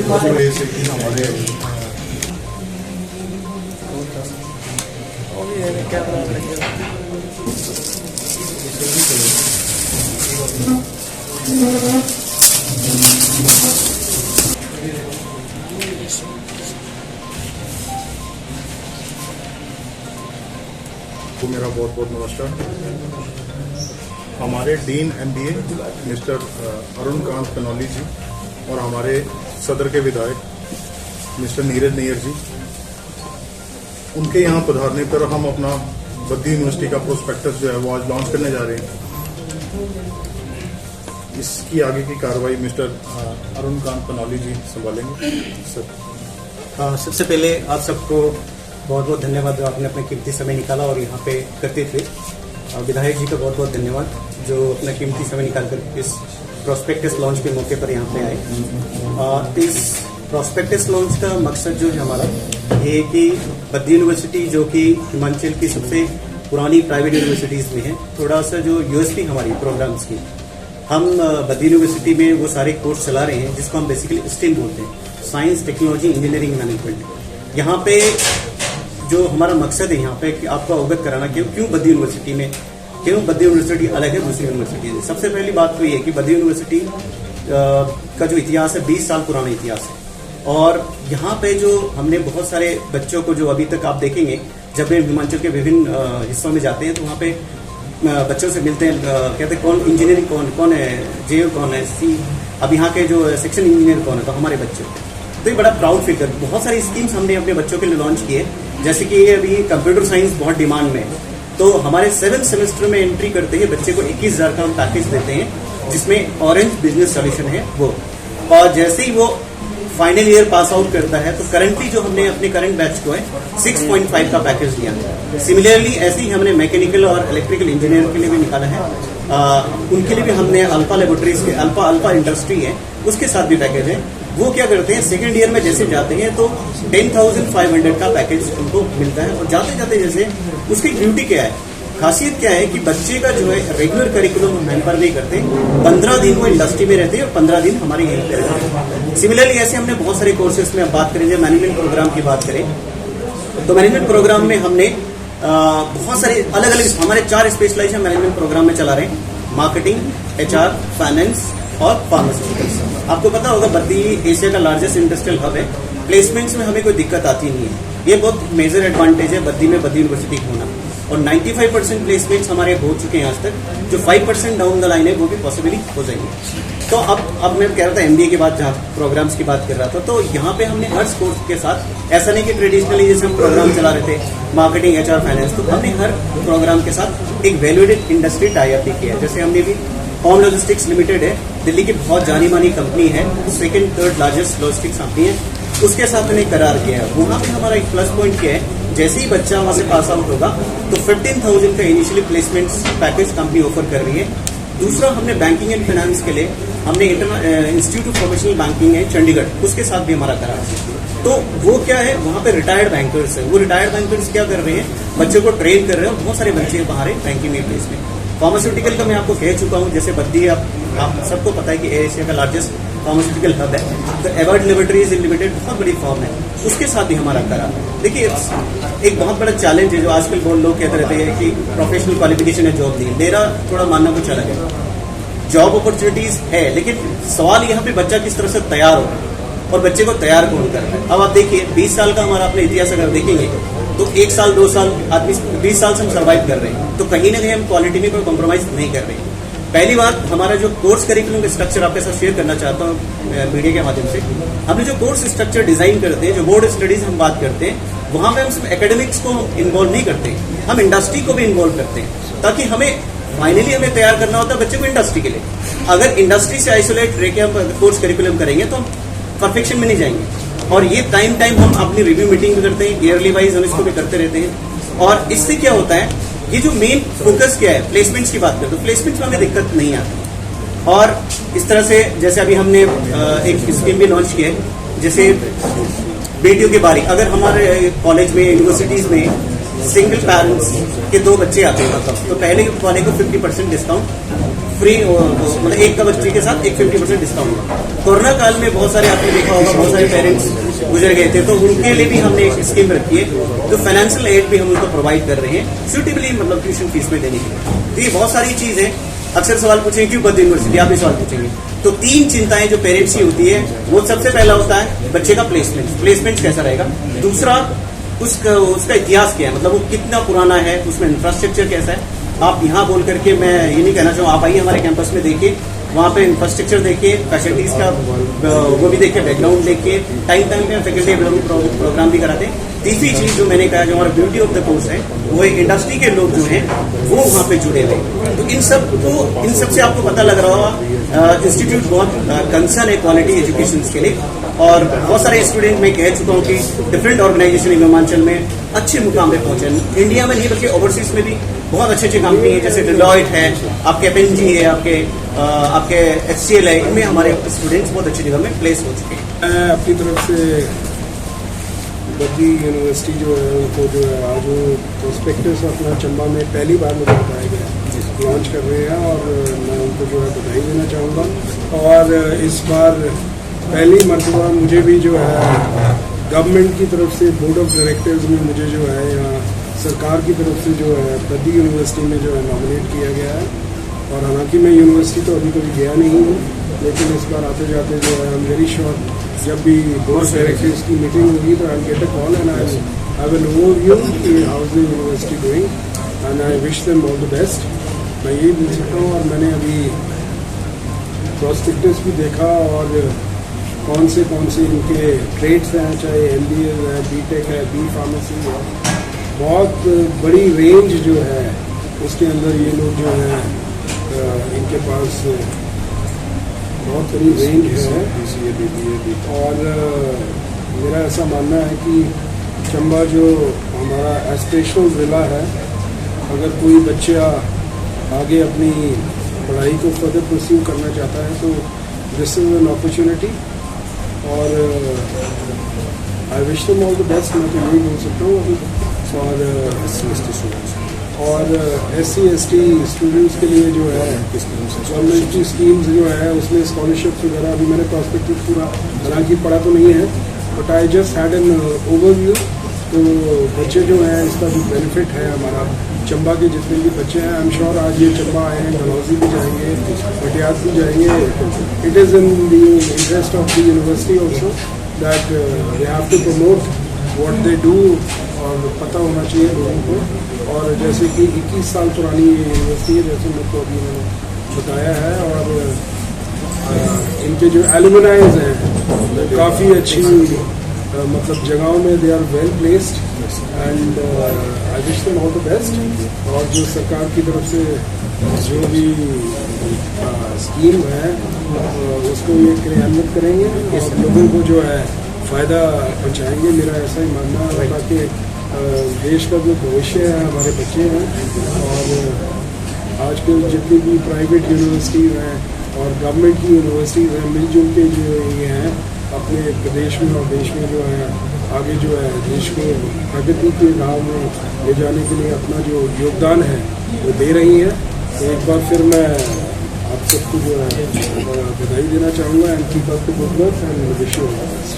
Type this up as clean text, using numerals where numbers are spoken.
वजह से कि हमारे को मेरा बहुत बहुत नमस्कार। हमारे dean MBA mister Arun Kant Kanauli ji और हमारे सदर के विधायक मिस्टर नीरज नैयर जी, उनके यहाँ पधारने पर हम अपना बद्दी यूनिवर्सिटी का प्रोस्पेक्टस जो है वो आज लॉन्च करने जा रहे हैं। इसकी आगे की कार्रवाई मिस्टर अरुण कांत कनौली जी संभालेंगे। सर, सबसे पहले आप सबको बहुत बहुत धन्यवाद जो आपने अपना कीमती समय निकाला और यहाँ पे करते थे। विधायक जी का बहुत बहुत धन्यवाद जो अपना कीमती समय निकाल कर इस प्रोस्पेक्टस लॉन्च के मौके पर यहाँ पे आए। इस प्रोस्पेक्टस लॉन्च का मकसद जो है हमारा ये है कि बद्दी यूनिवर्सिटी जो कि हिमाचल की सबसे पुरानी प्राइवेट यूनिवर्सिटीज़ में है, थोड़ा सा जो यूएसपी हमारी प्रोग्राम्स की, हम बद्दी यूनिवर्सिटी में वो सारे कोर्स चला रहे हैं जिसको हम बेसिकली स्टेम बोलते हैं, साइंस, टेक्नोलॉजी, इंजीनियरिंग, मैनेजमेंट। यहाँ पे जो हमारा मकसद है यहाँ पे कि आपको अवगत कराना कि क्यों बद्दी यूनिवर्सिटी में, क्यों बद्दी यूनिवर्सिटी अलग है दूसरी यूनिवर्सिटी से। सबसे पहली बात तो ये है कि बद्दी यूनिवर्सिटी का जो इतिहास है 20 साल पुराना इतिहास है और यहाँ पे जो हमने बहुत सारे बच्चों को, जो अभी तक आप देखेंगे जब वे हिमाचल के विभिन्न हिस्सों में जाते हैं तो वहाँ पे बच्चों से मिलते हैं, कहते हैं कौन इंजीनियरिंग कौन है, जेओ कौन है, सी, अब यहाँ के जो सेक्शन इंजीनियर कौन है, तो हमारे बच्चे। तो ये बड़ा प्राउड फील कर, बहुत सारी स्कीम्स हमने अपने बच्चों के लिए लॉन्च किए, जैसे कि ये अभी कंप्यूटर साइंस बहुत डिमांड में है, तो हमारे 7th सेमेस्टर में एंट्री करते ही बच्चे को 21,000 का हम पैकेज देते हैं जिसमें ऑरेंज बिजनेस सॉल्यूशन है वो, और जैसे ही वो फाइनल ईयर पास आउट करता है तो करंटली जो हमने अपने करंट बैच को है 6.5 का पैकेज दिया है। सिमिलरली ऐसे ही हमने मैकेनिकल और इलेक्ट्रिकल इंजीनियर के लिए भी निकाला है, उनके लिए भी हमने अल्फा लेबोरेटरीज के अल्फा इंडस्ट्री है उसके साथ भी पैकेज है। वो क्या करते हैं, सेकेंड ईयर में जैसे जाते हैं तो 10,500 का पैकेज उनको मिलता है, और जाते जाते जैसे उसकी ड्यूटी क्या है, खासियत क्या है कि बच्चे का जो है रेगुलर करिकुलम हम पर नहीं करते, 15 दिन वो इंडस्ट्री में रहते हैं और 15 दिन हमारे यहीं पे रहते हैं। सिमिलरली ऐसे हमने बहुत सारे कोर्सेज में अब बात करें, जब मैनेजमेंट प्रोग्राम की बात करें तो मैनेजमेंट प्रोग्राम में हमने बहुत सारे अलग अलग हमारे 4 स्पेशलाइजेशन मैनेजमेंट प्रोग्राम में चला रहे हैं, मार्केटिंग, HR, फाइनेंस और फार्मास्यूटिकल्स। आपको पता होगा बद्दी एशिया का लार्जेस्ट इंडस्ट्रियल हब है, प्लेसमेंट्स में हमें कोई दिक्कत आती नहीं है, ये बहुत मेजर एडवांटेज है बद्दी में बद्दी यूनिवर्सिटी होना, और 95% प्लेसमेंट्स हमारे हो चुके हैं आज तक, जो 5% डाउन द लाइन है वो भी पॉसिबली हो जाएंगे। तो अब मैं कह रहा था MBA के बाद जहाँ प्रोग्राम्स की बात कर रहा था, तो यहाँ पे हमने हर कोर्स के साथ, ऐसा नहीं कि ट्रेडिशनली जैसे हम प्रोग्राम चला रहे थे मार्केटिंग, HR, फाइनेंस, तो हमने हर प्रोग्राम के साथ एक वैल्यूएडेड इंडस्ट्री टाई अप भी किया है। जैसे हमने भी होम लॉजिस्टिक्स लिमिटेड है, दिल्ली की बहुत जानी मानी कंपनी है, 2nd 3rd largest logistics company है, उसके साथ मैंने करार किया है। वहाँ पे हमारा एक प्लस पॉइंट क्या है, जैसे ही बच्चा वहाँ से पास आउट होगा तो 15,000 का initially placement package company offer कर रही है। दूसरा, हमने बैंकिंग एंड फाइनेंस के लिए हमने इंस्टीट्यूट ऑफ प्रोफेशनल बैंकिंग है चंडीगढ़, उसके साथ भी हमारा करार है। तो वो क्या है, वहाँ पे रिटायर्ड बैंकर्स है, वो रिटायर्ड बैंकर्स क्या कर रहे हैं, बच्चों को ट्रेन कर रहे हैं, बहुत सारे बच्चे बाहर है बैंकिंग में प्लेस में। फार्मास्यूटिकल का मैं आपको कह चुका हूँ, जैसे बद्दी आप सबको पता है कि एशिया का लार्जेस्ट फार्मास्यूटिकल हब है, तो एवॉर्ड लेबोरेटरीज लिमिटेड बहुत बड़ी फॉर्म है, उसके साथ भी हमारा करार। देखिए एक बहुत बड़ा चैलेंज है जो आजकल बहुत लोग कहते रहते हैं कि प्रोफेशनल क्वालिफिकेशन है, जॉब नहीं। मेरा थोड़ा मानना कुछ अलग है, जॉब अपॉर्चुनिटीज है, लेकिन सवाल यहाँ पे बच्चा किस तरह से तैयार हो और बच्चे को तैयार कौन कर रहा है। अब आप देखिए 20 साल का हमारा अपना इतिहास अगर देखेंगे तो 1 साल 2 साल आदमी 20 साल से हम सर्वाइव कर रहे हैं, तो कहीं ना कहीं हम क्वालिटी में कोई कॉम्प्रोमाइज नहीं कर रहे हैं। पहली बात, हमारा जो कोर्स करिकुलम स्ट्रक्चर आपके साथ शेयर करना चाहता हूँ मीडिया के माध्यम से, हमने जो कोर्स स्ट्रक्चर डिजाइन करते हैं, जो बोर्ड स्टडीज हम बात करते हैं, वहां पे हम सिर्फ एकेडमिक्स को इन्वॉल्व नहीं करते, हम इंडस्ट्री को भी इन्वॉल्व करते हैं, ताकि फाइनली हमें तैयार करना होता है बच्चे को इंडस्ट्री के लिए। अगर इंडस्ट्री से आइसोलेट रह के हम कोर्स करिकुलम करेंगे तो हम परफेक्शन में नहीं जाएंगे। और ये टाइम हम अपनी रिव्यू मीटिंग भी करते हैं, ईयरली वाइज हम इसको भी करते रहते हैं। और इससे क्या होता है, ये जो मेन फोकस क्या है, प्लेसमेंट्स की बात करें तो प्लेसमेंट्स में हमें दिक्कत नहीं आती। और इस तरह से जैसे अभी हमने एक स्कीम भी लॉन्च किया है, जैसे बेटियों की बारी, अगर हमारे कॉलेज में यूनिवर्सिटीज में सिंगल पेरेंट्स के 2 बच्चे आते हैं मतलब, तो पहले वाले को 50% डिस्काउंट फ्री, मतलब एक का बच्चे के साथ एक 50% डिस्काउंट होगा। कोरोना काल में बहुत सारे आपने देखा होगा, बहुत सारे पेरेंट्स गुजर गए थे, तो उनके लिए भी हमने एक स्कीम रखी है, तो फाइनेंशियल एड भी हम उनको प्रोवाइड कर रहे हैं सूटेबली, मतलब ट्यूशन फीस में देने के लिए। तो ये बहुत सारी चीज है। अक्सर सवाल पूछेंगे क्यों बद्र यूनिवर्सिटी, आप भी सवाल पूछेंगे। तो 3 चिंताएं जो पेरेंट्स की होती है, वो सबसे पहला होता है बच्चे का प्लेसमेंट कैसा रहेगा। दूसरा उसका इतिहास क्या है, मतलब वो कितना पुराना है, उसमें इंफ्रास्ट्रक्चर कैसा है। आप यहाँ बोल करके मैं ये नहीं कहना चाहूँ, आप आइए हमारे कैंपस में देखिए, वहाँ पे इंफ्रास्ट्रक्चर देखिए, फैसिलिटीज का वो भी देखिए, बैकग्राउंड देखिए, टाइम पे फैकल्टी डेवलपमेंट प्रोग्राम भी कराते हैं। तीसरी चीज जो मैंने कहा, जो हमारा ब्यूटी ऑफ द कोर्स है, वो एक इंडस्ट्री के लोग जो हैं वो वहाँ पे जुड़े हुए। तो इन सब से आपको पता लग रहा होगा इंस्टीट्यूट बहुत कंसर्न है क्वालिटी एजुकेशन के लिए, और बहुत सारे स्टूडेंट मैं कह चुका हूँ कि डिफरेंट ऑर्गेनाइजेशन हिमाचल में अच्छे मुकाम पे पहुंचे। इंडिया में नहीं बल्कि ओवरसीज में भी बहुत अच्छी कंपनी है, जैसे डेलॉयट है, आपके पेनजी है, आपके HCL है, इनमें हमारे स्टूडेंट्स बहुत अच्छी जगह में प्लेस हो चुके हैं। मैं अपनी तरफ से बद्री यूनिवर्सिटी जो है उनको जो है आज वो प्रोस्पेक्टस अपना चंबा में पहली बार मुझे बताया गया लॉन्च कर रहे हैं, और मैं उनको जो है बधाई देना चाहूँगा। और इस बार पहली मरतबा मुझे भी जो है गवर्नमेंट की तरफ से बोर्ड ऑफ डायरेक्टर्स में मुझे जो है यहाँ सरकार की तरफ से जो है बद्री यूनिवर्सिटी में जो है नॉमिनेट किया गया है। और हालांकि मैं यूनिवर्सिटी तो अभी कभी गया नहीं हूँ, लेकिन इस बार आते जाते जो है आई एम वेरी श्योर जब भी बोर्ड ऑफ डायरेक्टर्स की मीटिंग होगी तो I get a call and I will overview कि how is the university doing and I wish them all the best. मैं यही बोल सकता हूँ। और मैंने अभी प्रोस्पेक्टस भी देखा, और कौन से इनके ट्रेड्स हैं, चाहे MBA है, BTech है, B फार्मेसी है, बहुत बड़ी रेंज जो है उसके अंदर ये लोग जो है इनके पास बहुत बड़ी रेंज है। और मेरा ऐसा मानना है कि चंबा जो हमारा एस्पिरेशनल जिला है, अगर कोई बच्चा आगे अपनी पढ़ाई को फर्दर परस्यू करना चाहता है तो दिस इज एन अपॉर्चुनिटी। और I wish them all the best, मैं तो यही बोल सकता हूँ। और SC/ST स्टूडेंट्स के लिए जो है गवर्नमेंट की स्कीम्स जो है उसमें स्कॉलरशिप्स वगैरह, अभी मैंने प्रोस्पेक्टस पूरा हालांकि पढ़ा तो नहीं है, but I just had an overview. तो बच्चे जो हैं इसका जो बेनिफिट है, हमारा चंबा के जितने भी बच्चे हैं, आई एम श्योर आज ये चंबा आए हैं, डलहौजी भी जाएंगे, भटियात भी जाएंगे। It is in the interest of the university also that they have to promote what they do, और पता होना चाहिए लोगों को। और जैसे कि 21 साल पुरानी ये यूनिवर्सिटी है, जैसे मेरे को अभी मैंने बताया है, और इनके जो एलुमनाइज हैं काफ़ी अच्छी मतलब जगहों में they are well placed, and I wish them all the best. और जो सरकार की तरफ से जो भी स्कीम है उसको ये क्रियान्वित करेंगे, इस लोगों को जो है फ़ायदा पहुँचाएंगे, मेरा ऐसा ही मानना है। ताकि देश का जो भविष्य है, हमारे बच्चे हैं, और आजकल जितनी भी प्राइवेट यूनिवर्सिटीज़ हैं और गवर्नमेंट की यूनिवर्सिटीज़ हैं, मिलजुल के जो ये हैं अपने प्रदेश में और देश में जो है आगे जो है देश को प्रगति के राह में ले जाने के लिए अपना जो योगदान है वो दे रही है। तो एक बार फिर मैं आप सबको जो है बधाई देना चाहूँगा, and keep up the good work and wish you all the best.